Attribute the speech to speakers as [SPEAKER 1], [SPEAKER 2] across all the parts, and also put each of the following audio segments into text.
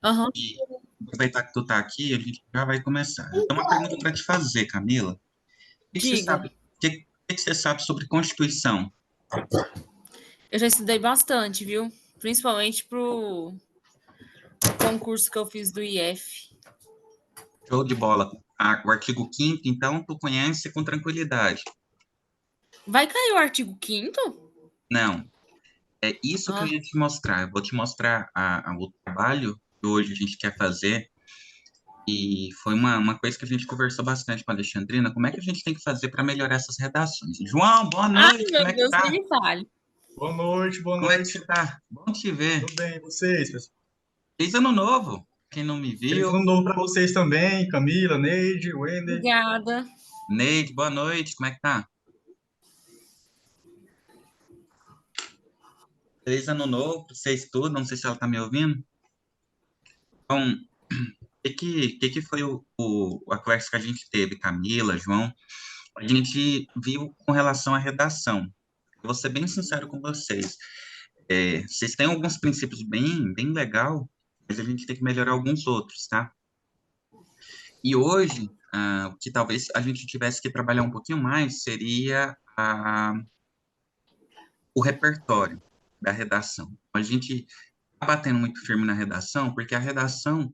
[SPEAKER 1] Aham.
[SPEAKER 2] E aproveitar que tu tá aqui, a gente já vai começar. Eu tenho uma pergunta para te fazer, Camila. O que que você
[SPEAKER 1] Diga.
[SPEAKER 2] sabe, o que que você sabe sobre Constituição?
[SPEAKER 1] Eu já estudei bastante, viu? Principalmente pro concurso que eu fiz do IF.
[SPEAKER 2] Show de bola. O artigo 5º, então, tu conhece com tranquilidade.
[SPEAKER 1] Vai cair o artigo 5º?
[SPEAKER 2] Não, é isso que eu
[SPEAKER 1] Ah,
[SPEAKER 2] ia te mostrar. Eu vou te mostrar o trabalho que hoje a gente quer fazer. E foi uma coisa que a gente conversou bastante com a Alexandrina. Como é que a gente tem que fazer para melhorar essas redações? João, boa
[SPEAKER 1] ai,
[SPEAKER 2] noite. Como
[SPEAKER 1] meu
[SPEAKER 2] é que
[SPEAKER 1] Deus, nem
[SPEAKER 2] tá?
[SPEAKER 1] me fale.
[SPEAKER 3] Boa noite, boa
[SPEAKER 2] Como é que você
[SPEAKER 3] noite.
[SPEAKER 2] tá? Bom te ver.
[SPEAKER 3] Tudo bem, e vocês, pessoal?
[SPEAKER 2] Feliz ano novo. Quem não me
[SPEAKER 3] Feliz
[SPEAKER 2] viu.
[SPEAKER 3] ano novo para vocês também, Camila, Neide, Wender.
[SPEAKER 1] Obrigada.
[SPEAKER 2] Neide, boa noite. Como é que tá? Feliz ano novo para vocês tudo. Não sei se ela tá me ouvindo. Então, o que foi a conversa que a gente teve, Camila, João? A gente viu com relação à redação. Eu vou ser bem sincero com vocês. Vocês têm alguns princípios bem legal, mas a gente tem que melhorar alguns outros, tá? E hoje, o que talvez a gente tivesse que trabalhar um pouquinho mais seria o repertório da redação. A gente está batendo muito firme na redação, porque a redação,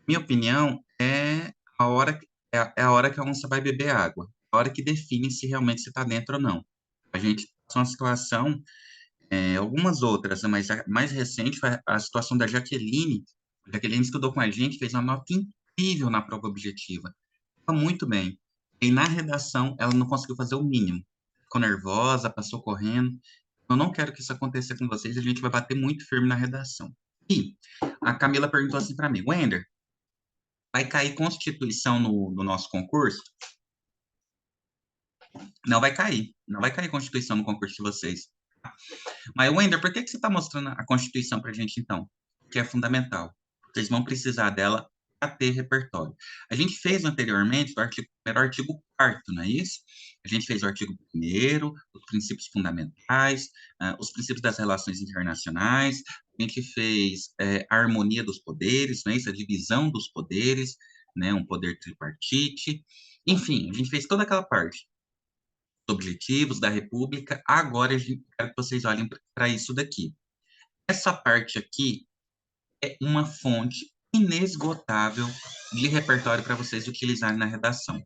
[SPEAKER 2] minha opinião, é a hora, é a hora que a onça vai beber água, a hora que define se realmente você está dentro ou não. A gente passou uma situação, algumas outras, né, mas a mais recente foi a situação da Jaqueline. A Jaqueline estudou com a gente, fez uma nota incrível na prova objetiva. Estava muito bem. E na redação, ela não conseguiu fazer o mínimo. Ficou nervosa, passou correndo. Eu não quero que isso aconteça com vocês, a gente vai bater muito firme na redação. E a Camila perguntou assim para mim, Wender, vai cair Constituição no nosso concurso? Não vai cair. Não vai cair Constituição no concurso de vocês. Mas, Wender, por que que você está mostrando a Constituição para a gente, então? Que é fundamental. Vocês vão precisar dela para ter repertório. A gente fez anteriormente o artigo 1º, artigo 4º, não é isso? A gente fez o artigo 1º, os princípios fundamentais, os princípios das relações internacionais, a gente fez a harmonia dos poderes, não é isso? A divisão dos poderes, né? Um poder tripartite. Enfim, a gente fez toda aquela parte objetivos da República. Agora, eu quero que vocês olhem para isso daqui. Essa parte aqui é uma fonte inesgotável de repertório para vocês utilizarem na redação.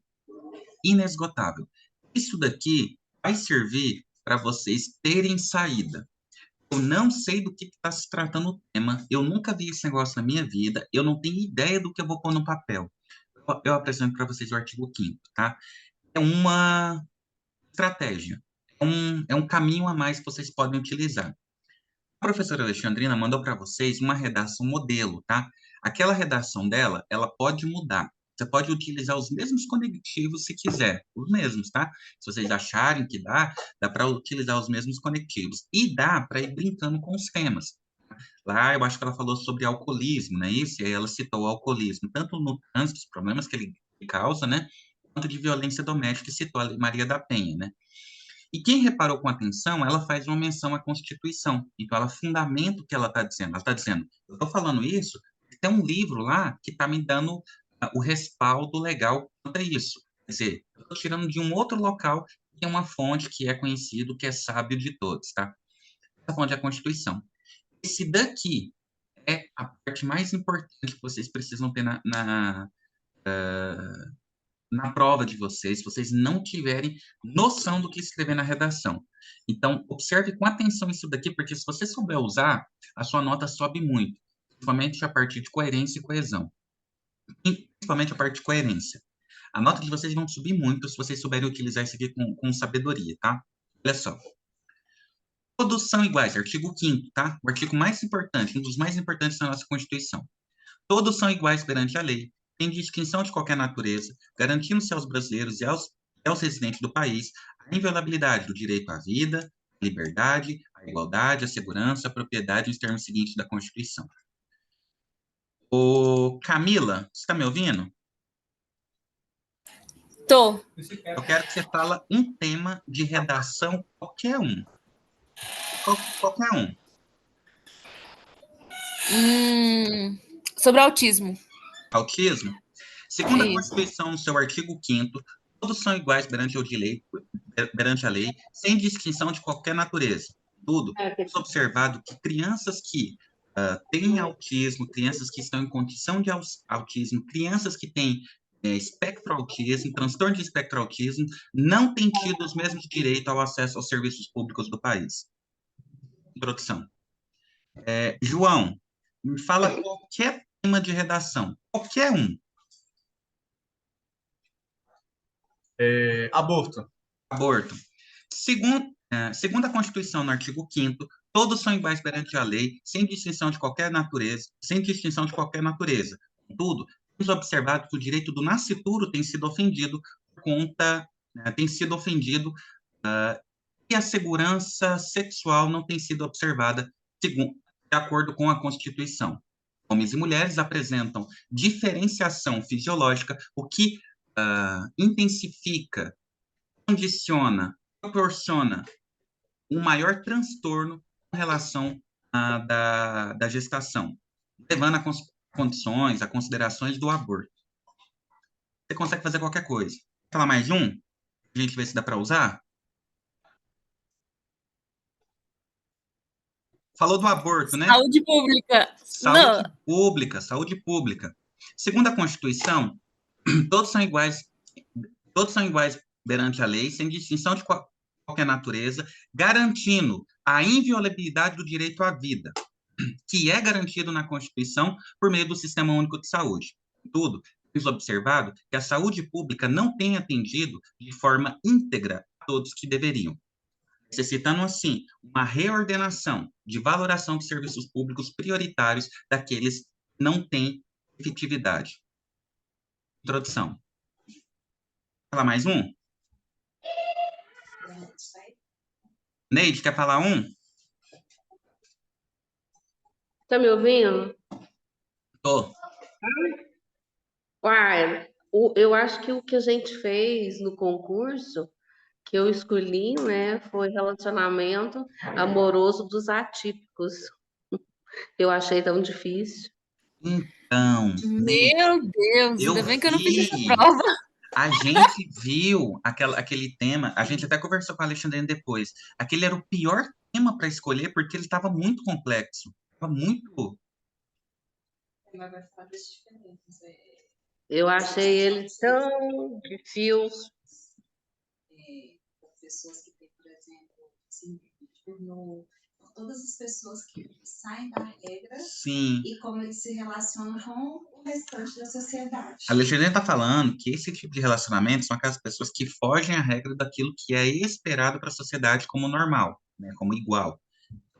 [SPEAKER 2] Inesgotável. Isso daqui vai servir para vocês terem saída. Eu não sei do que está se tratando o tema, eu nunca vi esse negócio na minha vida, eu não tenho ideia do que eu vou pôr no papel. Eu apresento para vocês o artigo 5º, tá? É uma estratégia, é um caminho a mais que vocês podem utilizar. A professora Alexandrina mandou para vocês uma redação modelo, tá? Aquela redação dela, ela pode mudar. Você pode utilizar os mesmos conectivos se quiser, os mesmos, tá? Se vocês acharem que dá para utilizar os mesmos conectivos. E dá para ir brincando com os temas. Lá eu acho que ela falou sobre alcoolismo, né? Isso, e aí ela citou o alcoolismo, tanto no trânsito, os problemas que ele causa, né? Quanto de violência doméstica, e citou a Lei Maria da Penha, né? E quem reparou com atenção, ela faz uma menção à Constituição. Então, ela fundamenta o que ela está dizendo. Ela está dizendo, eu estou falando isso, tem um livro lá que está me dando o respaldo legal quanto a isso. Quer dizer, eu estou tirando de um outro local que é uma fonte que é conhecido, que é sábio de todos, tá? Essa fonte é a Constituição. Esse daqui é a parte mais importante que vocês precisam ter na prova de vocês, se vocês não tiverem noção do que escrever na redação. Então, observe com atenção isso daqui, porque se você souber usar, a sua nota sobe muito, principalmente a partir de coerência e coesão. E principalmente a parte de coerência. A nota de vocês vão subir muito se vocês souberem utilizar isso aqui com sabedoria, tá? Olha só. Todos são iguais, artigo 5º, tá? O artigo mais importante, um dos mais importantes da nossa Constituição. Todos são iguais perante a lei, sem distinção de qualquer natureza, garantindo-se aos brasileiros e aos residentes do país a inviolabilidade do direito à vida, à liberdade, à igualdade, à segurança, à propriedade, nos termos seguintes da Constituição. Ô, Camila, você está me ouvindo?
[SPEAKER 1] Tô.
[SPEAKER 2] Eu quero que você fala um tema de redação, qualquer um. Qualquer um.
[SPEAKER 1] Hum, Sobre autismo.
[SPEAKER 2] Autismo? Segundo a
[SPEAKER 1] Isso.
[SPEAKER 2] Constituição, no seu artigo 5º, todos são iguais perante a lei, sem distinção de qualquer natureza. Tudo. É observado que crianças que têm autismo, crianças que estão em condição de autismo, crianças que têm espectro autismo, transtorno de espectro autismo, não têm tido os mesmos direitos ao acesso aos serviços públicos do país. Introdução. João, me fala qualquer tema de redação, qualquer um.
[SPEAKER 3] Aborto.
[SPEAKER 2] Aborto. Segundo a Constituição, no artigo 5º, todos são iguais perante a lei, sem distinção de qualquer natureza, Contudo, temos observado que o direito do nascituro tem sido ofendido e a segurança sexual não tem sido observada de acordo com a Constituição. Homens e mulheres apresentam diferenciação fisiológica, o que intensifica, condiciona, proporciona um maior transtorno com relação da gestação, levando a condições, a considerações do aborto. Você consegue fazer qualquer coisa. Vou falar mais um? A gente vê se dá para usar? Falou do aborto, né?
[SPEAKER 1] Saúde pública.
[SPEAKER 2] Saúde pública. Segundo a Constituição, todos são iguais perante a lei, sem distinção de qualquer natureza, garantindo a inviolabilidade do direito à vida, que é garantido na Constituição por meio do Sistema Único de Saúde. Tudo, temos observado que a saúde pública não tem atendido de forma íntegra a todos que deveriam, necessitando, assim, uma reordenação de valoração de serviços públicos prioritários daqueles que não têm efetividade. Introdução. Falar mais um? Neide, quer falar um?
[SPEAKER 4] Tá me ouvindo?
[SPEAKER 2] Tô.
[SPEAKER 4] Uai, eu acho que o que a gente fez no concurso, que eu escolhi, né, foi relacionamento amoroso dos atípicos. Eu achei tão difícil.
[SPEAKER 2] Então,
[SPEAKER 1] Meu Deus, ainda bem que eu não fiz essa prova.
[SPEAKER 2] A gente viu aquele tema, a gente até conversou com a Alexandrina depois. Aquele era o pior tema para escolher, porque ele estava muito complexo. Estava muito.
[SPEAKER 4] Eu achei ele tão difícil.
[SPEAKER 5] Pessoas que têm, por exemplo, síndrome de Burnout, todas as pessoas que saem da regra.
[SPEAKER 2] Sim.
[SPEAKER 5] E como eles se relacionam com o restante da sociedade.
[SPEAKER 2] A Alexandrina está falando que esse tipo de relacionamento são aquelas pessoas que fogem à regra daquilo que é esperado para a sociedade como normal, né, como igual.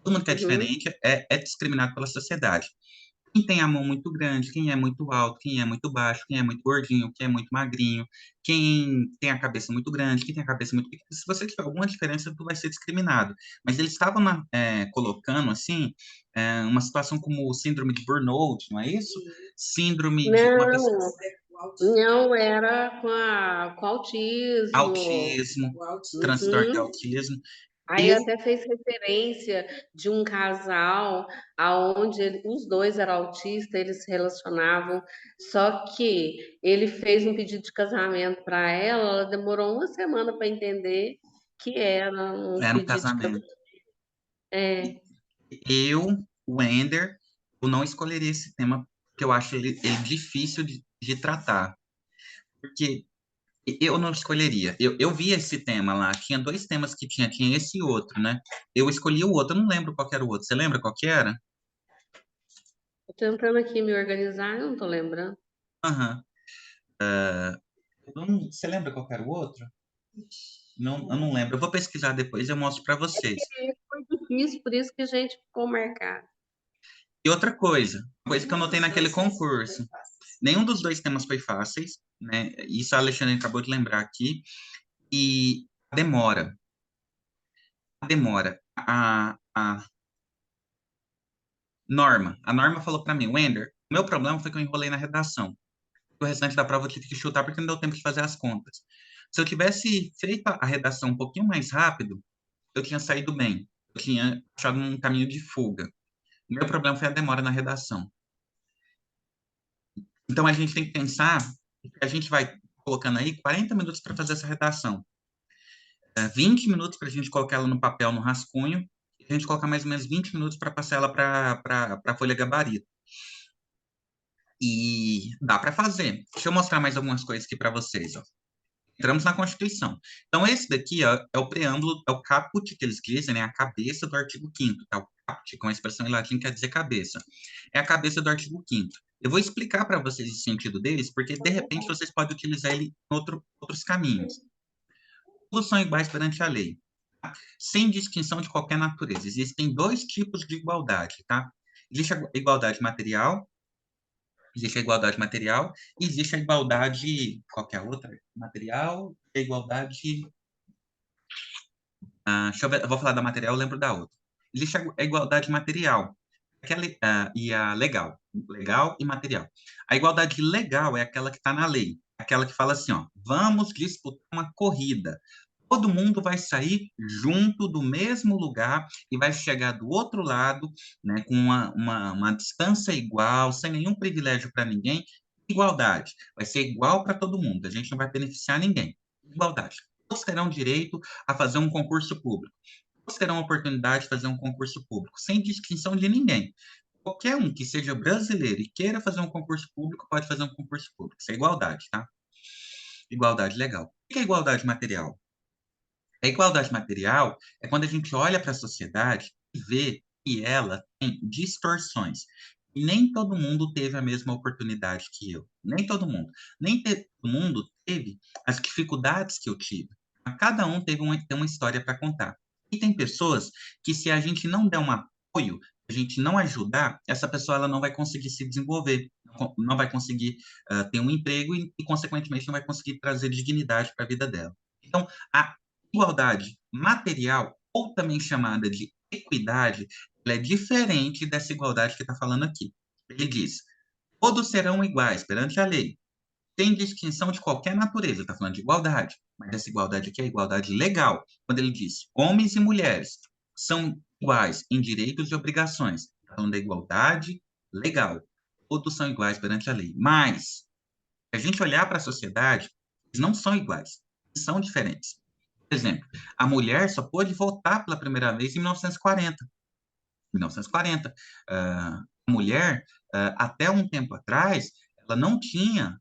[SPEAKER 2] Todo mundo que é diferente é discriminado pela sociedade. Quem tem a mão muito grande, quem é muito alto, quem é muito baixo, quem é muito gordinho, quem é muito magrinho, quem tem a cabeça muito grande, quem tem a cabeça muito pequena. Se você tiver alguma diferença, tu vai ser discriminado. Mas eles estavam colocando, assim, uma situação como o síndrome de burnout, não é isso? Síndrome de uma pessoa...
[SPEAKER 4] Não, era com autismo.
[SPEAKER 2] Autismo, transtorno de autismo.
[SPEAKER 4] Aí até fez referência de um casal aonde os dois eram autistas, eles se relacionavam, só que ele fez um pedido de casamento para ela demorou uma semana para entender que era um
[SPEAKER 2] Era um
[SPEAKER 4] pedido de
[SPEAKER 2] casamento. O Ender, eu não escolheria esse tema, porque eu acho ele difícil de tratar. Porque eu não escolheria. Eu vi esse tema lá, tinha dois temas que tinha esse e outro, né? Eu escolhi o outro, eu não lembro qual que era o outro. Você lembra qual que era?
[SPEAKER 4] Tô tentando aqui me organizar, eu não tô lembrando.
[SPEAKER 2] Aham. Você lembra qual que era o outro? Não, eu não lembro. Eu vou pesquisar depois e eu mostro para vocês.
[SPEAKER 4] Foi difícil, por isso que a gente ficou marcado.
[SPEAKER 2] E outra coisa que eu notei naquele concurso. Nenhum dos dois temas foi fáceis, né? Isso a Alexandre acabou de lembrar aqui. E a demora. A Norma falou para mim, Wender, o meu problema foi que eu enrolei na redação. O restante da prova eu tive que chutar porque não deu tempo de fazer as contas. Se eu tivesse feito a redação um pouquinho mais rápido, eu tinha saído bem. Eu tinha achado um caminho de fuga. O meu problema foi a demora na redação. Então, a gente tem que pensar que a gente vai colocando aí 40 minutos para fazer essa redação. 20 minutos para a gente colocar ela no papel, no rascunho, e a gente colocar mais ou menos 20 minutos para passar ela para a folha gabarito. E dá para fazer. Deixa eu mostrar mais algumas coisas aqui para vocês. Ó. Entramos na Constituição. Então, esse daqui ó, é o preâmbulo, é o caput que eles dizem, né? A cabeça do artigo 5º. Tá? O caput, com a expressão em latim, quer dizer cabeça. É a cabeça do artigo 5º. Eu vou explicar para vocês o sentido deles, porque, de repente, vocês podem utilizar ele em outros caminhos. Todos são iguais perante a lei, tá? Sem distinção de qualquer natureza. Existem dois tipos de igualdade, tá? Existe a igualdade material, existe a igualdade material e existe a igualdade, qualquer outra, material e a igualdade, deixa eu ver, eu vou falar da material, eu lembro da outra. Existe a igualdade material e a legal, legal e material. A igualdade legal é aquela que está na lei, aquela que fala assim, ó, vamos disputar uma corrida. Todo mundo vai sair junto do mesmo lugar e vai chegar do outro lado, né, com uma distância igual, sem nenhum privilégio para ninguém. Igualdade. Vai ser igual para todo mundo. A gente não vai beneficiar ninguém. Igualdade. Todos terão direito a fazer um concurso público. Todos terão a oportunidade de fazer um concurso público, sem distinção de ninguém. Qualquer um que seja brasileiro e queira fazer um concurso público, pode fazer um concurso público. Isso é igualdade, tá? Igualdade legal. O que é igualdade material? A igualdade material é quando a gente olha para a sociedade e vê que ela tem distorções. E nem todo mundo teve a mesma oportunidade que eu. Nem todo mundo. Nem todo mundo teve as dificuldades que eu tive. Cada um tem uma história para contar. E tem pessoas que, se a gente não der um apoio, a gente não ajudar, essa pessoa ela não vai conseguir se desenvolver, não vai conseguir ter um emprego e, consequentemente, não vai conseguir trazer dignidade para a vida dela. Então, a igualdade material, ou também chamada de equidade, ela é diferente dessa igualdade que está falando aqui. Ele diz, todos serão iguais perante a lei, sem distinção de qualquer natureza. Está falando de igualdade, mas essa igualdade aqui é a igualdade legal. Quando ele diz, homens e mulheres são iguais em direitos e obrigações. Está falando da igualdade legal. Todos são iguais perante a lei. Mas, se a gente olhar para a sociedade, eles não são iguais, eles são diferentes. Por exemplo, a mulher só pôde votar pela primeira vez em 1940. 1940. A mulher, até um tempo atrás, ela não tinha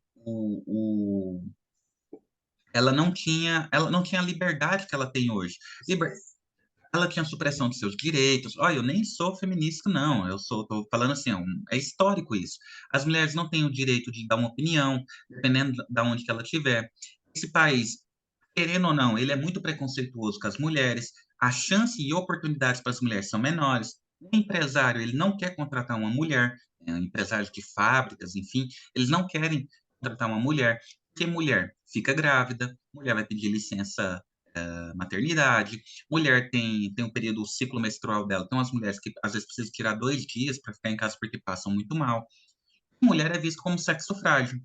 [SPEAKER 2] ela não tinha a liberdade que ela tem hoje. Ela tinha supressão dos seus direitos. Olha, eu nem sou feminista, não. Estou falando assim, é histórico isso. As mulheres não têm o direito de dar uma opinião, dependendo de onde que ela estiver. Esse país, querendo ou não, ele é muito preconceituoso com as mulheres, a chance e oportunidades para as mulheres são menores. O empresário, ele não quer contratar uma mulher, empresários de fábricas, enfim, eles não querem contratar uma mulher, porque mulher fica grávida, mulher vai pedir licença maternidade, mulher tem um período, o ciclo menstrual dela, então as mulheres que às vezes precisam tirar 2 dias para ficar em casa porque passam muito mal. Mulher é vista como sexo frágil.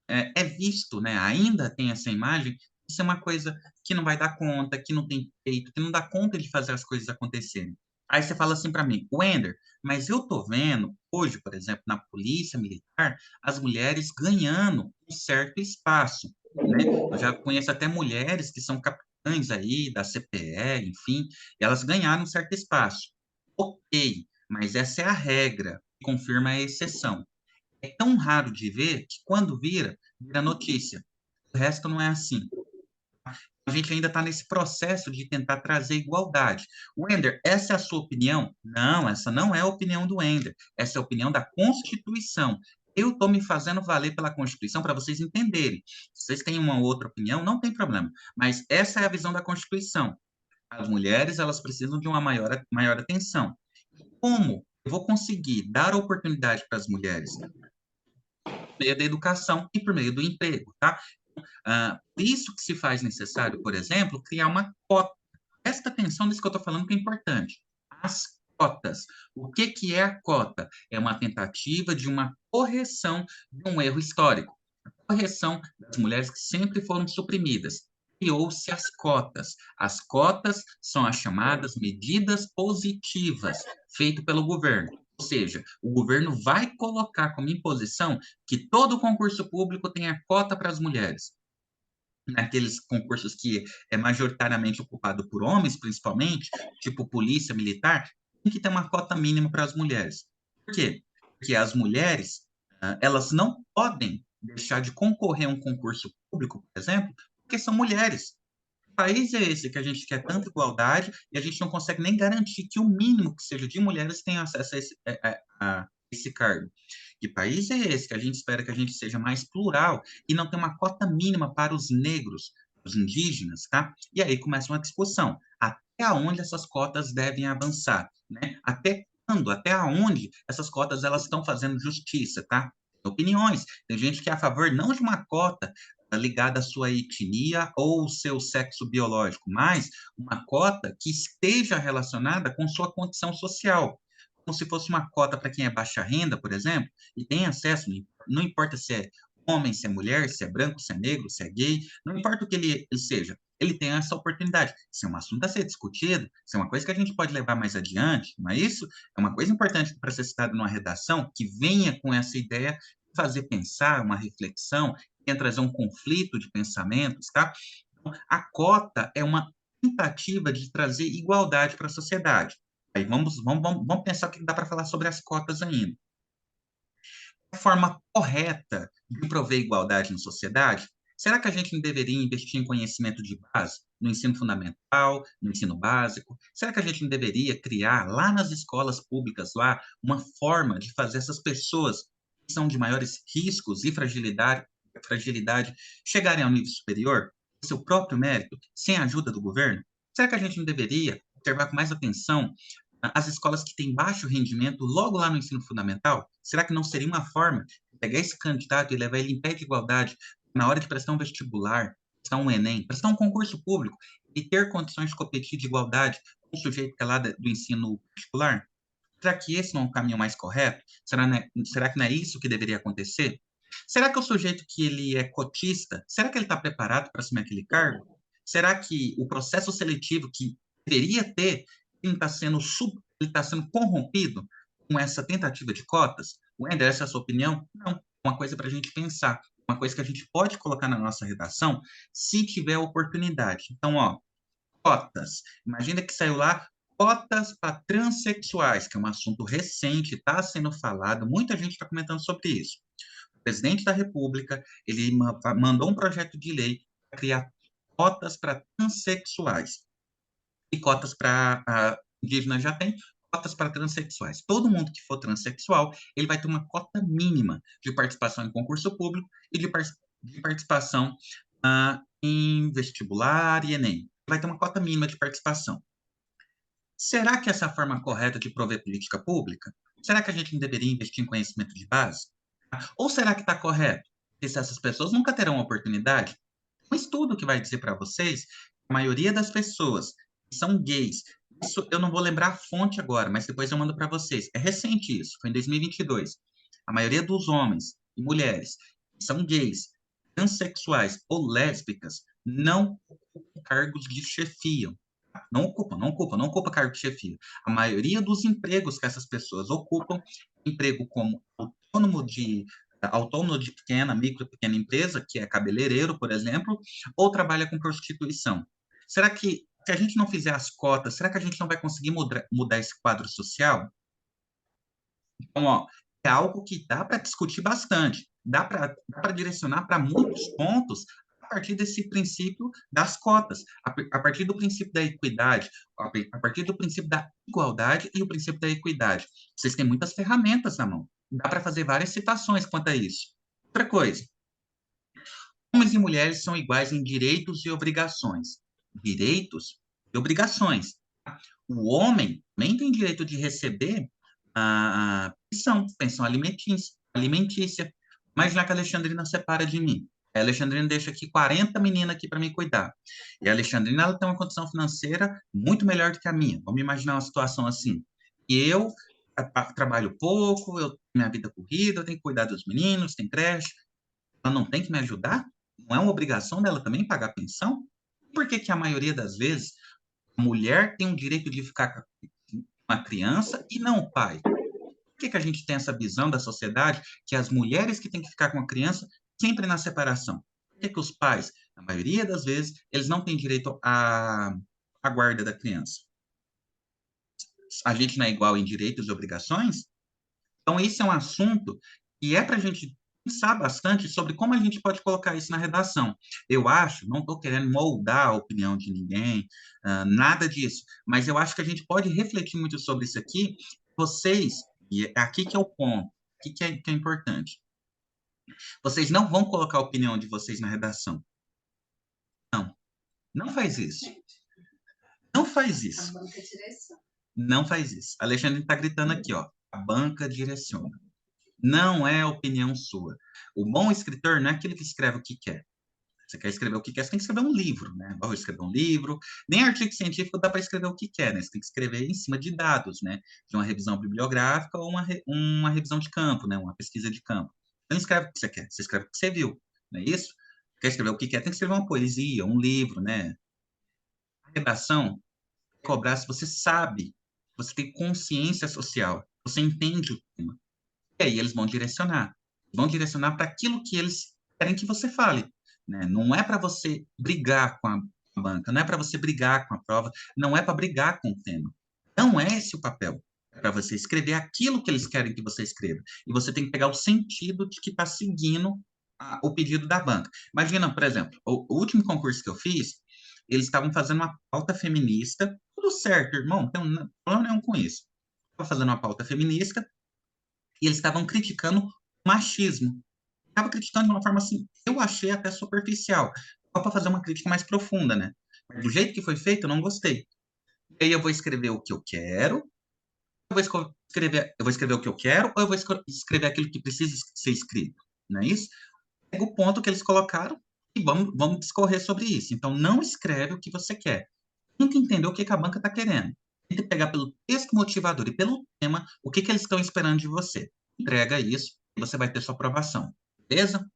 [SPEAKER 2] É visto, né? Ainda tem essa imagem, isso é uma coisa que não vai dar conta, que não tem peito, que não dá conta de fazer as coisas acontecerem. Aí você fala assim para mim, Wender, mas eu tô vendo hoje, por exemplo, na polícia militar, as mulheres ganhando um certo espaço, né? Eu já conheço até mulheres que são capitães aí da CPE, enfim, e elas ganharam um certo espaço. Ok, mas essa é a regra, que confirma a exceção. É tão raro de ver que quando vira notícia. O resto não é assim. A gente ainda está nesse processo de tentar trazer igualdade. Wender, essa é a sua opinião? Não, essa não é a opinião do Wender. Essa é a opinião da Constituição. Eu estou me fazendo valer pela Constituição para vocês entenderem. Se vocês têm uma outra opinião, não tem problema. Mas essa é a visão da Constituição. As mulheres, elas precisam de uma maior atenção. Como eu vou conseguir dar oportunidade para as mulheres? Por meio da educação e por meio do emprego, tá? Por isso que se faz necessário, por exemplo, criar uma cota. Presta atenção nisso que eu estou falando, que é importante. As cotas. O que é a cota? É uma tentativa de uma correção de um erro histórico. A correção das mulheres que sempre foram suprimidas. Criou-se as cotas. As cotas são as chamadas medidas positivas, feito pelo governo. Ou seja, o governo vai colocar como imposição que todo concurso público tenha cota para as mulheres. Naqueles concursos que é majoritariamente ocupado por homens, principalmente, tipo polícia militar, tem que ter uma cota mínima para as mulheres. Por quê? Porque as mulheres, elas não podem deixar de concorrer a um concurso público, por exemplo, porque são mulheres. Que país é esse que a gente quer tanta igualdade e a gente não consegue nem garantir que o mínimo que seja de mulheres tenha acesso a esse cargo? Que país é esse que a gente espera que a gente seja mais plural e não tem uma cota mínima para os negros, os indígenas, tá? E aí começa uma discussão. Até onde essas cotas devem avançar, né? Até quando, até onde essas cotas elas estão fazendo justiça, tá? Opiniões. Tem gente que é a favor não de uma cota ligada à sua etnia ou seu sexo biológico, mas uma cota que esteja relacionada com sua condição social, como se fosse uma cota para quem é baixa renda, por exemplo, e tem acesso, não importa se é homem, se é mulher, se é branco, se é negro, se é gay, não importa o que ele seja, ele tem essa oportunidade. Isso é um assunto a ser discutido, isso é uma coisa que a gente pode levar mais adiante, mas isso é uma coisa importante para ser citado numa redação que venha com essa ideia de fazer pensar, uma reflexão, que trazer um conflito de pensamentos, tá? Então, a cota é uma tentativa de trazer igualdade para a sociedade. Aí vamos pensar o que dá para falar sobre as cotas ainda. A forma correta de prover igualdade na sociedade, será que a gente não deveria investir em conhecimento de base, no ensino fundamental, no ensino básico? Será que a gente não deveria criar lá nas escolas públicas lá uma forma de fazer essas pessoas que são de maiores riscos e fragilidade chegarem ao nível superior, por seu próprio mérito, sem a ajuda do governo? Será que a gente não deveria observar com mais atenção as escolas que têm baixo rendimento logo lá no ensino fundamental? Será que não seria uma forma de pegar esse candidato e levar ele em pé de igualdade na hora de prestar um vestibular, prestar um Enem, prestar um concurso público e ter condições de competir de igualdade com o sujeito que é lá do ensino particular? Será que esse não é um caminho mais correto? Será que não é isso que deveria acontecer? Será que o sujeito que ele é cotista, será que ele está preparado para assumir aquele cargo? Será que o processo seletivo que deveria ter, ele está sendo corrompido com essa tentativa de cotas? Wender, essa é a sua opinião? Não. Uma coisa para a gente pensar, uma coisa que a gente pode colocar na nossa redação, se tiver oportunidade. Então, ó, cotas. Imagina que saiu lá cotas para transexuais, que é um assunto recente, está sendo falado, muita gente está comentando sobre isso. O presidente da República, ele mandou um projeto de lei para criar cotas para transexuais. E cotas para indígenas já tem, cotas para transexuais. Todo mundo que for transexual, ele vai ter uma cota mínima de participação em concurso público e de participação em vestibular e Enem. Vai ter uma cota mínima de participação. Será que essa é a forma correta de prover política pública? Será que a gente não deveria investir em conhecimento de base? Ou será que está correto? Porque se essas pessoas nunca terão oportunidade, um estudo que vai dizer para vocês que a maioria das pessoas que são gays, isso eu não vou lembrar a fonte agora, mas depois eu mando para vocês. É recente isso, foi em 2022. A maioria dos homens e mulheres que são gays, transexuais ou lésbicas não ocupam cargos de chefia. Não ocupa cargo de chefia. A maioria dos empregos que essas pessoas ocupam, emprego como autônomo de pequena, micro, pequena empresa, que é cabeleireiro, por exemplo, ou trabalha com prostituição. Será que, se a gente não fizer as cotas, será que a gente não vai conseguir mudar esse quadro social? Então, ó, é algo que dá para discutir bastante, dá para direcionar para muitos pontos a partir desse princípio das cotas, a partir do princípio da equidade, a partir do princípio da igualdade e o princípio da equidade. Vocês têm muitas ferramentas na mão, dá para fazer várias citações quanto a isso. Outra coisa, homens e mulheres são iguais em direitos e obrigações. Direitos e obrigações. O homem também tem direito de receber a pensão alimentícia. Imagina que a Alexandrina separa de mim. A Alexandrina deixa aqui 40 meninas aqui para me cuidar. E a Alexandrina ela tem uma condição financeira muito melhor do que a minha. Vamos imaginar uma situação assim. E eu trabalho pouco, eu tenho minha vida corrida, eu tenho que cuidar dos meninos, tem creche. Ela não tem que me ajudar? Não é uma obrigação dela também pagar pensão? Por que que a maioria das vezes a mulher tem o direito de ficar com a criança e não o pai? que a gente tem essa visão da sociedade que as mulheres que têm que ficar com a criança sempre na separação? Por que os pais, na maioria das vezes, eles não têm direito à guarda da criança? A gente não é igual em direitos e obrigações? Então, esse é um assunto que é para a gente pensar bastante sobre como a gente pode colocar isso na redação. Eu acho, não estou querendo moldar a opinião de ninguém, nada disso, mas eu acho que a gente pode refletir muito sobre isso aqui. Vocês, e é aqui que é o ponto, aqui que é importante. Vocês não vão colocar a opinião de vocês na redação. Não, não faz isso. Não faz
[SPEAKER 5] A
[SPEAKER 2] isso.
[SPEAKER 5] banca direciona.
[SPEAKER 2] Não faz isso. A Alexandre está gritando aqui, ó. A banca direciona. Não é opinião sua. O bom escritor não é aquele que escreve o que quer. Você quer escrever o que quer, você tem que escrever um livro, né? Vou escrever um livro. Nem artigo científico dá para escrever o que quer, né? Você tem que escrever em cima de dados, né? De uma revisão bibliográfica ou uma revisão de campo, né? Uma pesquisa de campo. Você não escreve o que você quer, você escreve o que você viu, não é isso? Quer escrever o que quer, tem que escrever uma poesia, um livro, né? A redação é cobrar se você sabe, você tem consciência social, você entende o tema. E aí eles vão direcionar. Vão direcionar para aquilo que eles querem que você fale. Né? Não é para você brigar com a banca, não é para você brigar com a prova, não é para brigar com o tema. Não é esse o papel. É para você escrever aquilo que eles querem que você escreva. E você tem que pegar o sentido de que está seguindo o pedido da banca. Imagina, por exemplo, o último concurso que eu fiz, eles estavam fazendo uma pauta feminista. Tudo certo, irmão, não tem problema nenhum com isso. Estava fazendo uma pauta feminista, e eles estavam criticando o machismo. Estavam criticando de uma forma assim, eu achei até superficial. Só para fazer uma crítica mais profunda, né? Mas do jeito que foi feito, eu não gostei. E aí eu vou escrever o que eu quero, eu vou escrever o que eu quero, ou eu vou escrever aquilo que precisa ser escrito. Não é isso? Pega o ponto que eles colocaram e vamos discorrer sobre isso. Então, não escreve o que você quer. Tem que entender o que a banca está querendo. Tem que pegar pelo texto motivador e pelo tema o que eles estão esperando de você. Entrega isso e você vai ter sua aprovação. Beleza?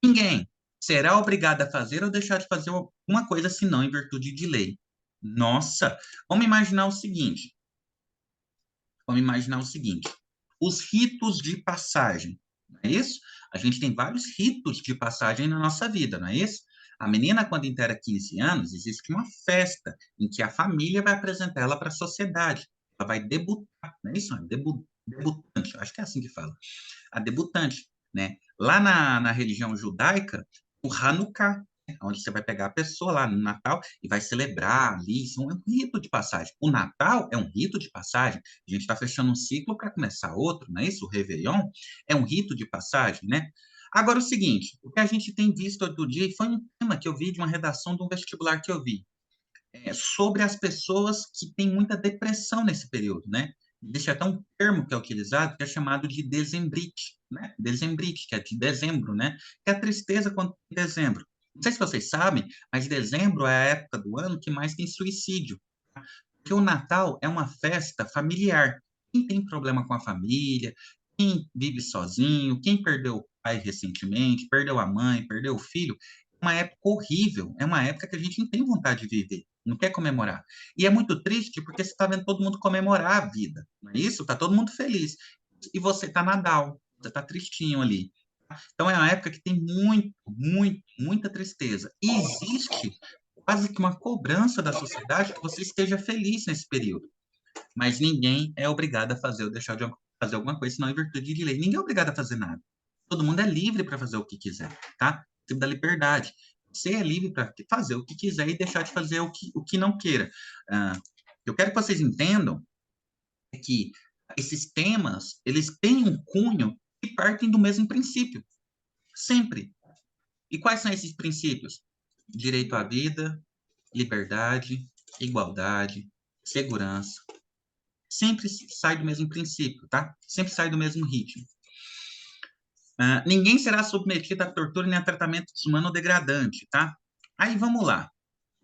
[SPEAKER 2] Ninguém será obrigado a fazer ou deixar de fazer alguma coisa senão em virtude de lei. Nossa, vamos imaginar o seguinte. Os ritos de passagem. Não é isso? A gente tem vários ritos de passagem na nossa vida, não é isso? A menina, quando inteira 15 anos, existe uma festa em que a família vai apresentar ela para a sociedade. Ela vai debutar, não é isso? Debutante, acho que é assim que fala. A debutante, né? Lá na religião judaica, o Hanukkah, né? Onde você vai pegar a pessoa lá no Natal e vai celebrar ali, isso é um rito de passagem. O Natal é um rito de passagem. A gente está fechando um ciclo para começar outro, não é isso? O Réveillon é um rito de passagem, né? Agora, o seguinte, o que a gente tem visto outro dia, e foi um tema que eu vi de uma redação de um vestibular que eu vi, sobre as pessoas que têm muita depressão nesse período, né? Existe até um termo que é utilizado que é chamado de dezembrite, né? Dezembrite, que é de dezembro, né? Que é a tristeza quando tem dezembro. Não sei se vocês sabem, mas dezembro é a época do ano que mais tem suicídio. Tá? Porque o Natal é uma festa familiar. Quem tem problema com a família, quem vive sozinho, quem perdeu o pai recentemente, perdeu a mãe, perdeu o filho, é uma época horrível, é uma época que a gente não tem vontade de viver, não quer comemorar. E é muito triste porque você está vendo todo mundo comemorar a vida, não é isso? Está todo mundo feliz. E você está Nadal, você está tristinho ali. Então é uma época que tem muita tristeza. E existe quase que uma cobrança da sociedade que você esteja feliz nesse período. Mas ninguém é obrigado a fazer ou deixar de fazer alguma coisa, senão em virtude de lei. Ninguém é obrigado a fazer nada. Todo mundo é livre para fazer o que quiser, tá? Tipo da liberdade. Você é livre para fazer o que quiser e deixar de fazer o que não queira. Eu quero que vocês entendam que esses temas, eles têm um cunho e partem do mesmo princípio. Sempre. E quais são esses princípios? Direito à vida, liberdade, igualdade, segurança. Sempre sai do mesmo princípio, tá? Sempre sai do mesmo ritmo. Ninguém será submetido a tortura nem a tratamento desumano ou degradante, tá? Aí vamos lá.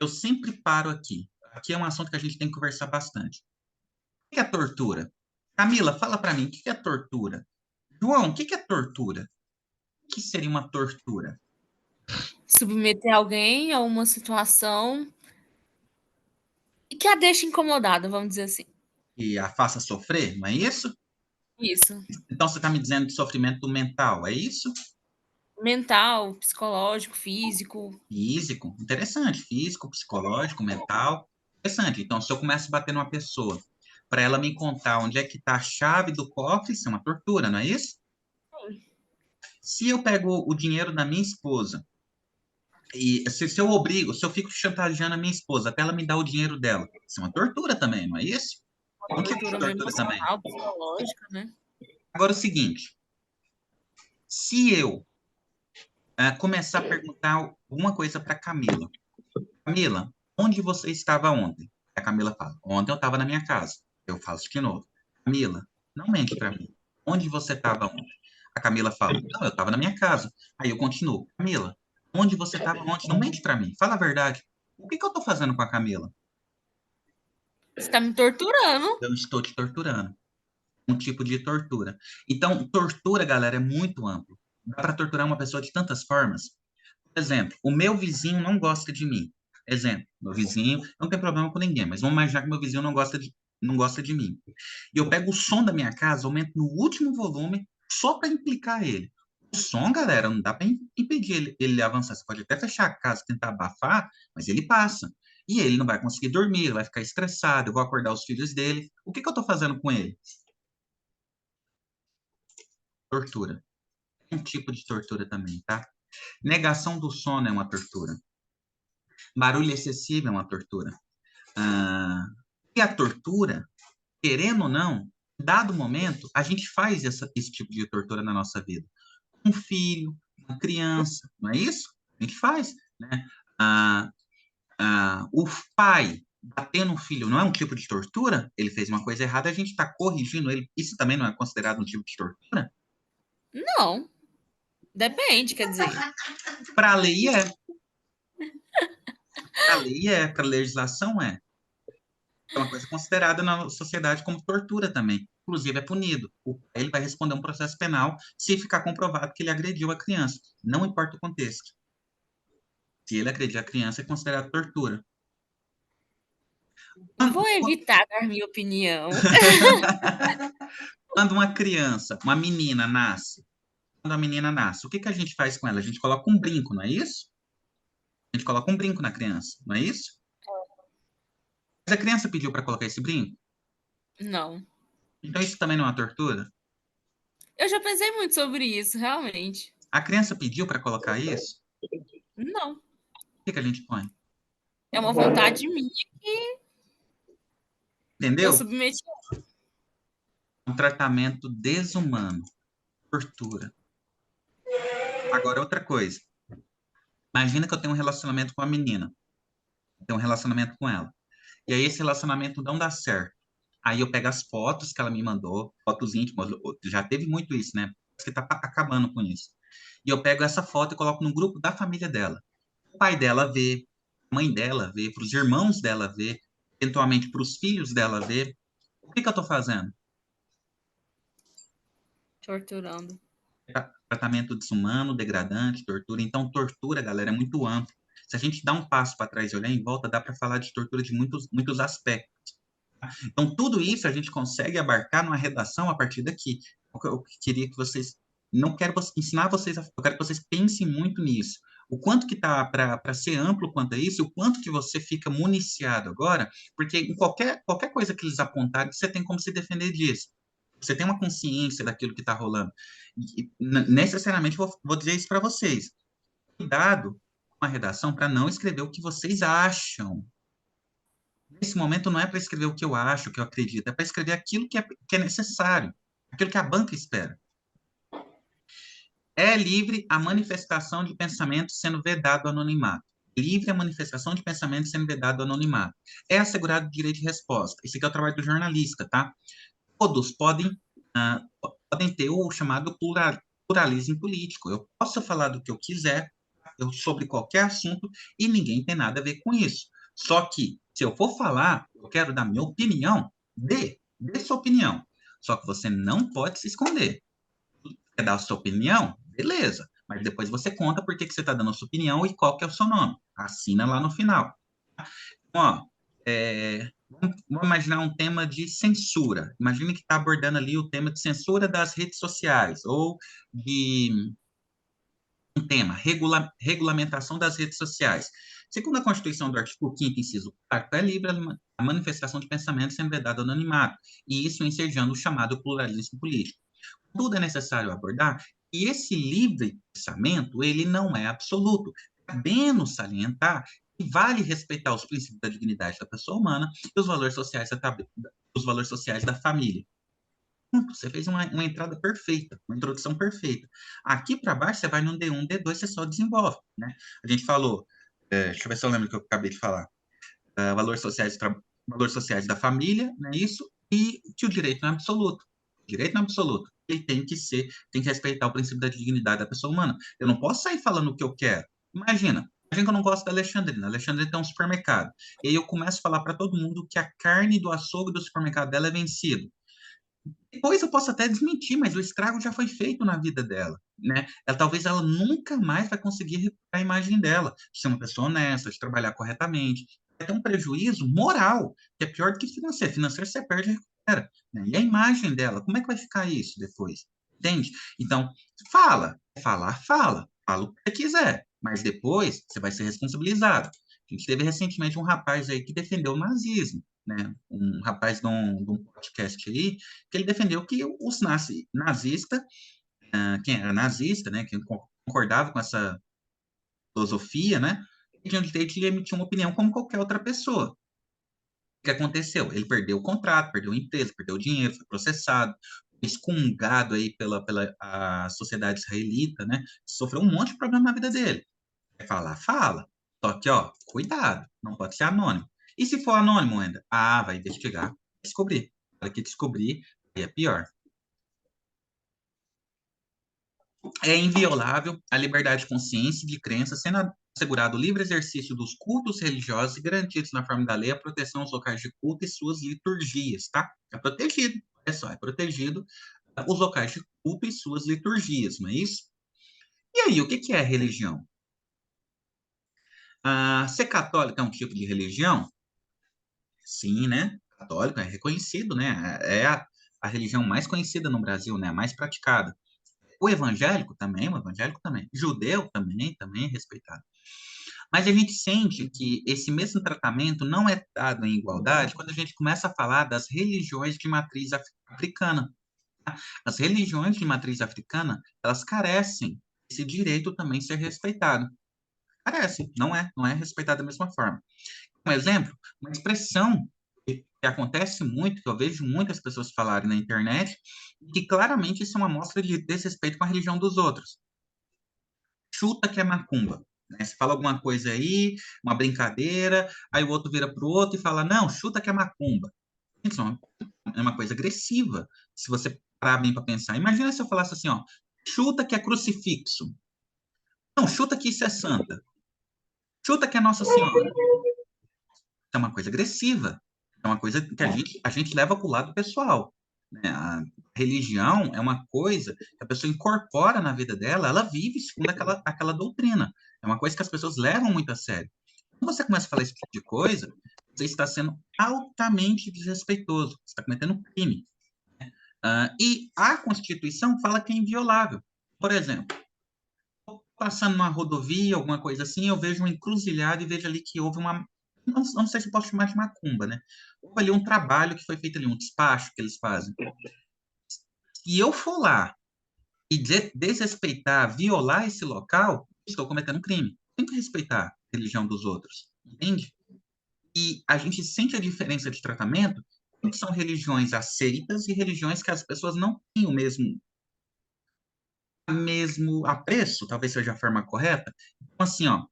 [SPEAKER 2] Eu sempre paro aqui. Aqui é um assunto que a gente tem que conversar bastante. O que é tortura? Camila, fala para mim, o que é tortura? João, o que é tortura? O que seria uma tortura?
[SPEAKER 1] Submeter alguém a uma situação que a deixa incomodada, vamos dizer assim.
[SPEAKER 2] Que a faça sofrer, não é isso?
[SPEAKER 1] Isso.
[SPEAKER 2] Então, você está me dizendo de sofrimento mental, é isso?
[SPEAKER 1] Mental, psicológico, físico.
[SPEAKER 2] Físico, interessante. Físico, psicológico, mental, interessante. Então, se eu começo a bater numa pessoa para ela me contar onde é que está a chave do cofre, isso é uma tortura, não é isso? Se eu pego o dinheiro da minha esposa e se eu obrigo, se eu fico chantageando a minha esposa até ela me dar o dinheiro dela, isso é uma tortura também, não é isso? É um tipo de
[SPEAKER 1] Tortura
[SPEAKER 2] tortura também.
[SPEAKER 1] emocional, psicológica, né?
[SPEAKER 2] Agora, é o seguinte, se eu começar a perguntar alguma coisa para Camila. Camila, onde você estava ontem? A Camila fala, ontem eu estava na minha casa. Eu faço de novo. Camila, não mente para mim. Onde você estava ontem? A Camila fala, não, eu estava na minha casa. Aí eu continuo, Camila, onde você estava ontem? Não mente para mim, fala a verdade. O que que eu estou fazendo com a Camila?
[SPEAKER 1] Você tá me torturando.
[SPEAKER 2] Eu estou te torturando. Um tipo de tortura. Então, tortura, galera, é muito amplo. Dá para torturar uma pessoa de tantas formas. Por exemplo, o meu vizinho não gosta de mim. Exemplo, meu vizinho não tem problema com ninguém, mas vamos imaginar que meu vizinho não gosta de mim. E eu pego o som da minha casa, aumento no último volume, só para implicar ele. O som, galera, não dá para impedir ele avançar. Você pode até fechar a casa, tentar abafar, mas ele passa. E ele não vai conseguir dormir, ele vai ficar estressado, eu vou acordar os filhos dele. O que que eu estou fazendo com ele? Tortura. É um tipo de tortura também, tá? Negação do sono é uma tortura. Barulho excessivo é uma tortura. E a tortura, querendo ou não, dado momento, a gente faz esse tipo de tortura na nossa vida. Um filho, uma criança, não é isso? A gente faz, né? O pai batendo um filho não é um tipo de tortura? Ele fez uma coisa errada, a gente está corrigindo ele. Isso também não é considerado um tipo de tortura?
[SPEAKER 1] Não. Depende, quer dizer.
[SPEAKER 2] Para a lei é. Para a lei é, para a legislação é. É uma coisa considerada na sociedade como tortura também. Inclusive, é punido. Ele vai responder um processo penal se ficar comprovado que ele agrediu a criança. Não importa o contexto. Se ele agredir a criança, é considerado tortura.
[SPEAKER 1] Vou evitar dar minha opinião.
[SPEAKER 2] Quando uma criança, uma menina nasce, quando a menina nasce, o que que a gente faz com ela? A gente coloca um brinco, não é isso? A gente coloca um brinco na criança, não é isso? Mas a criança pediu para colocar esse brinco?
[SPEAKER 1] Não.
[SPEAKER 2] Então isso também não é uma tortura?
[SPEAKER 1] Eu já pensei muito sobre isso, realmente.
[SPEAKER 2] A criança pediu para colocar isso?
[SPEAKER 1] Não.
[SPEAKER 2] O que que a gente põe?
[SPEAKER 1] É uma vontade minha que
[SPEAKER 2] Entendeu?
[SPEAKER 1] eu submeti.
[SPEAKER 2] Um tratamento desumano, tortura. Agora, outra coisa. Imagina que eu tenho um relacionamento com a menina. Eu tenho um relacionamento com ela. E aí esse relacionamento não dá certo. Aí eu pego as fotos que ela me mandou, fotos íntimas, já teve muito isso, né? Parece que tá acabando com isso. E eu pego essa foto e coloco no grupo da família dela. O pai dela vê, a mãe dela vê, para os irmãos dela vê, eventualmente para os filhos dela vê. O que que eu tô fazendo?
[SPEAKER 1] Torturando.
[SPEAKER 2] Tratamento desumano, degradante, tortura. Então, tortura, galera, é muito amplo. Se a gente dá um passo para trás e olhar em volta, dá para falar de tortura de muitos aspectos. Então, tudo isso a gente consegue abarcar numa redação a partir daqui. Eu queria que vocês, não quero ensinar vocês, eu quero que vocês pensem muito nisso. O quanto que tá para ser amplo quanto a isso, o quanto que você fica municiado agora, porque em qualquer coisa que eles apontarem, você tem como se defender disso. Você tem uma consciência daquilo que está rolando. E, necessariamente, vou dizer isso para vocês. Cuidado com a redação para não escrever o que vocês acham. Nesse momento não é para escrever o que eu acho, o que eu acredito, é para escrever aquilo que é necessário, aquilo que a banca espera. É livre a manifestação de pensamento sendo vedado o anonimato. Livre a manifestação de pensamento sendo vedado o anonimato. É assegurado o direito de resposta. Esse aqui é o trabalho do jornalista, tá? Todos podem ter o chamado pluralismo político. Eu posso falar do que eu quiser, sobre qualquer assunto, e ninguém tem nada a ver com isso. Só que, se eu for falar, eu quero dar minha opinião, dê sua opinião. Só que você não pode se esconder. Quer dar a sua opinião? Beleza. Mas depois você conta por que você está dando a sua opinião e qual que é o seu nome. Assina lá no final. Então, ó, Vamos imaginar um tema de censura. Imagine que está abordando ali o tema de censura das redes sociais, ou de um tema, regulamentação das redes sociais. Segundo a Constituição do artigo 5º, inciso 4º, é livre a manifestação de pensamento sem vedado anonimato, e isso ensejando o chamado pluralismo político. Tudo é necessário abordar, e esse livre pensamento, ele não é absoluto, cabendo salientar que vale respeitar os princípios da dignidade da pessoa humana e os valores sociais da família. Você fez uma entrada perfeita, uma introdução perfeita. Aqui para baixo, você vai no D1, D2, você só desenvolve, né? A gente falou, deixa eu ver se eu lembro o que eu acabei de falar, valores sociais da família, né? Isso, e que o direito não é absoluto. O direito não é absoluto. Ele tem que respeitar o princípio da dignidade da pessoa humana. Eu não posso sair falando o que eu quero. Imagina que eu não gosto da Alexandrina. A Alexandrina tem um supermercado. E aí eu começo a falar para todo mundo que a carne do açougue do supermercado dela é vencida. Depois eu posso até desmentir, mas o estrago já foi feito na vida dela, né? Talvez ela nunca mais vai conseguir recuperar a imagem dela, de ser uma pessoa honesta, de trabalhar corretamente. Vai ter um prejuízo moral, que é pior do que financeiro. Financeiro você perde e recupera, né? E a imagem dela, como é que vai ficar isso depois? Entende? Então, fala. Fala o que você quiser, mas depois você vai ser responsabilizado. A gente teve recentemente um rapaz aí que defendeu o nazismo, né? Um rapaz de um podcast aí, que ele defendeu que os nazistas, quem era nazista, né, quem concordava com essa filosofia, né, tinha o direito de emitir uma opinião como qualquer outra pessoa. O que aconteceu? Ele perdeu o contrato, perdeu a empresa, perdeu o dinheiro, foi processado, excomungado aí pela a sociedade israelita, né, sofreu um monte de problema na vida dele. Quer falar? Fala. Só que, ó, cuidado, não pode ser anônimo. E se for anônimo ainda? Ah, vai investigar, descobrir. Para que descobrir, aí é pior. É inviolável a liberdade de consciência e de crença, sendo assegurado o livre exercício dos cultos religiosos e garantidos na forma da lei a proteção aos locais de culto e suas liturgias, tá? É protegido, olha só, é protegido os locais de culto e suas liturgias, não é isso? E aí, o que é religião? Ser católico é um tipo de religião? Sim, né? Católico é reconhecido, né? É a religião mais conhecida no Brasil, né? A mais praticada. O evangélico também. Judeu também é respeitado. Mas a gente sente que esse mesmo tratamento não é dado em igualdade quando a gente começa a falar das religiões de matriz africana. Tá? As religiões de matriz africana, elas carecem desse direito também ser respeitado. Carece, não é respeitado da mesma forma. Um exemplo, uma expressão que acontece muito, que eu vejo muitas pessoas falarem na internet, que claramente isso é uma mostra de desrespeito com a religião dos outros. Chuta que é macumba. Né? Você fala alguma coisa aí, uma brincadeira, aí o outro vira para o outro e fala, não, chuta que é macumba. Isso é uma coisa agressiva, se você parar bem para pensar. Imagina se eu falasse assim, ó, chuta que é crucifixo. Não, chuta que isso é santa. Chuta que é Nossa Senhora. É uma coisa agressiva, é uma coisa que a gente leva para o lado pessoal. Né? A religião é uma coisa que a pessoa incorpora na vida dela, ela vive segundo aquela doutrina. É uma coisa que as pessoas levam muito a sério. Quando você começa a falar esse tipo de coisa, você está sendo altamente desrespeitoso, você está cometendo um crime. E a Constituição fala que é inviolável. Por exemplo, passando numa rodovia, alguma coisa assim, eu vejo uma encruzilhada e vejo ali que houve uma. Não sei se eu posso chamar de macumba, né? Houve ali um trabalho que foi feito ali, um despacho que eles fazem. Se eu for lá e desrespeitar, violar esse local, estou cometendo um crime. Tem que respeitar a religião dos outros, entende? E a gente sente a diferença de tratamento quando são religiões aceitas e religiões que as pessoas não têm o mesmo apreço, talvez seja a forma correta. Então, assim, ó,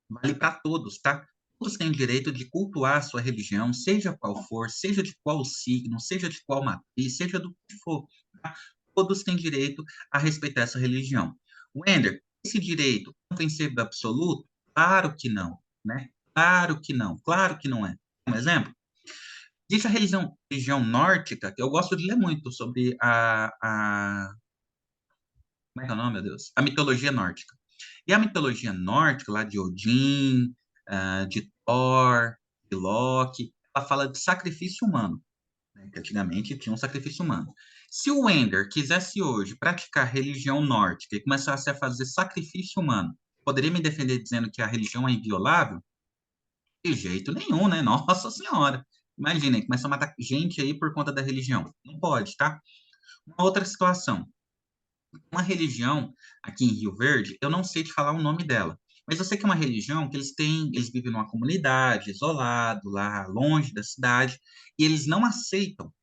[SPEAKER 2] vale para todos, tá? Todos têm o direito de cultuar a sua religião, seja qual for, seja de qual signo, seja de qual matriz, seja do que for. Tá? Todos têm direito a respeitar essa religião. Wender, esse direito é um princípio absoluto? Claro que não, né? Claro que não é. Um exemplo? Existe a religião nórdica, que eu gosto de ler muito sobre como é que é o nome, meu Deus? A mitologia nórdica. E a mitologia nórdica, lá de Odin, de Thor, de Loki, ela fala de sacrifício humano, né? Que antigamente tinha um sacrifício humano. Se o Wender quisesse hoje praticar religião nórdica e começasse a fazer sacrifício humano, poderia me defender dizendo que a religião é inviolável? De jeito nenhum, né? Nossa Senhora. Imagina, começa a matar gente aí por conta da religião. Não pode, tá? Uma outra situação. Uma religião aqui em Rio Verde, eu não sei te falar o nome dela, mas eu sei que é uma religião que eles vivem numa comunidade, isolado, lá longe da cidade, e eles não aceitam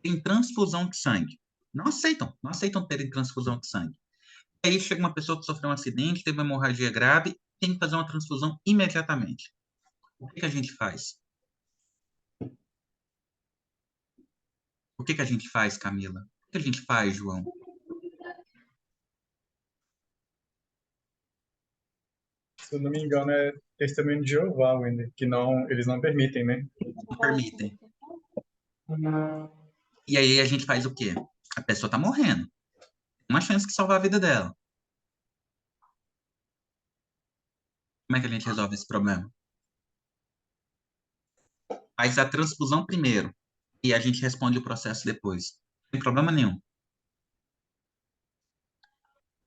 [SPEAKER 2] terem transfusão de sangue. Não aceitam terem transfusão de sangue. Aí chega uma pessoa que sofreu um acidente, teve uma hemorragia grave, tem que fazer uma transfusão imediatamente. O que que a gente faz? O que que a gente faz, Camila? O que a gente faz, João?
[SPEAKER 3] Se eu não me engano, é Testemunho de Jeová, Wender, que não, eles não permitem, né?
[SPEAKER 2] Não permitem. E aí a gente faz o quê? A pessoa tá morrendo. Uma chance de salvar a vida dela. Como é que a gente resolve esse problema? Faz a transfusão primeiro e a gente responde o processo depois. Não tem problema nenhum.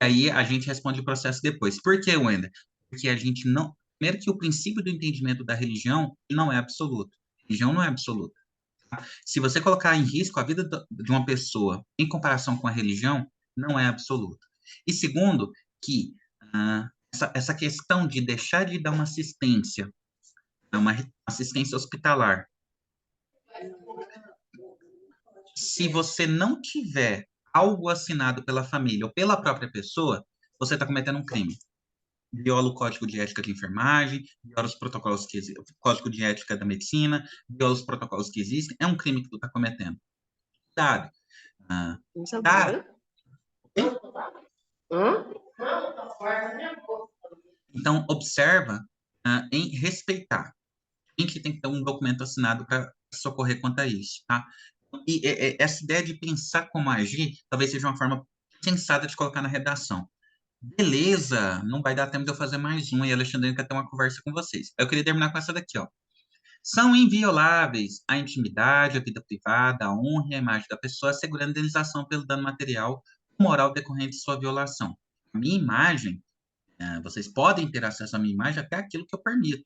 [SPEAKER 2] Aí a gente responde o processo depois. Por que, Wender? Porque a gente não. Primeiro que o princípio do entendimento da religião não é absoluto. Religião não é absoluta. Se você colocar em risco a vida de uma pessoa em comparação com a religião, não é absoluta. E segundo, que essa questão de deixar de dar uma assistência hospitalar, se você não tiver algo assinado pela família ou pela própria pessoa, você está cometendo um crime. Viola o código de ética de enfermagem, viola os protocolos que existem, o código de ética da medicina, viola os protocolos que existem, é um crime que tu está cometendo. Cuidado. Tá. Então, observa em respeitar. A gente tem que ter um documento assinado para socorrer quanto a isso, tá? E essa ideia de pensar como agir, talvez seja uma forma sensata de colocar na redação. Beleza, não vai dar tempo de eu fazer mais um, e a Alexandrina quer ter uma conversa com vocês. Eu queria terminar com essa daqui, ó. São invioláveis a intimidade, a vida privada, a honra e a imagem da pessoa, assegurando a indenização pelo dano material ou moral decorrente de sua violação. A minha imagem, vocês podem ter acesso à minha imagem até aquilo que eu permito.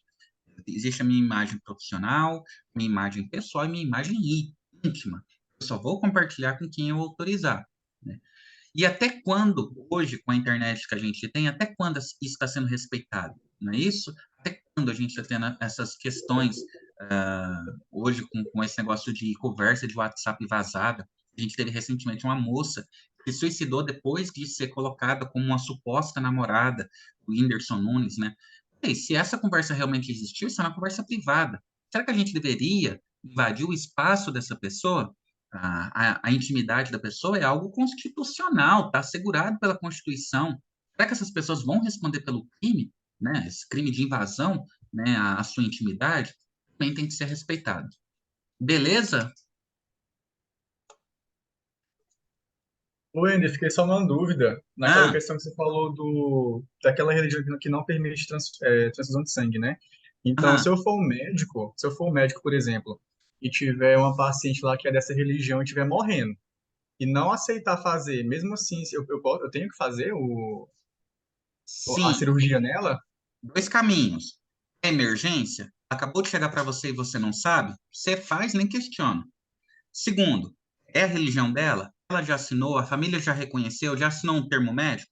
[SPEAKER 2] Existe a minha imagem profissional, minha imagem pessoal e minha imagem íntima. Eu só vou compartilhar com quem eu autorizar, né? E até quando, hoje, com a internet que a gente tem, até quando isso está sendo respeitado? Não é isso? Até quando a gente está tendo essas questões, hoje, com esse negócio de conversa de WhatsApp vazada? A gente teve recentemente uma moça que se suicidou depois de ser colocada como uma suposta namorada do Whindersson Nunes, né? E se essa conversa realmente existiu, isso é uma conversa privada. Será que a gente deveria invadir o espaço dessa pessoa? A intimidade da pessoa é algo constitucional, está assegurado pela Constituição. Será que essas pessoas vão responder pelo crime, né? Esse crime de invasão, né, à sua intimidade? Também tem que ser respeitado. Beleza?
[SPEAKER 3] Wender, fiquei só uma dúvida. Naquela questão que você falou daquela religião que não permite transfusão de sangue, né? Então,
[SPEAKER 2] Ah,
[SPEAKER 3] se eu for um médico, por exemplo, e tiver uma paciente lá que é dessa religião e estiver morrendo, e não aceitar fazer, mesmo assim, eu tenho que fazer a
[SPEAKER 2] sim,
[SPEAKER 3] cirurgia nela?
[SPEAKER 2] dois caminhos. É emergência, acabou de chegar para você e você não sabe, você faz, nem questiona. Segundo, é a religião dela? Ela já assinou, a família já reconheceu, já assinou um termo médico?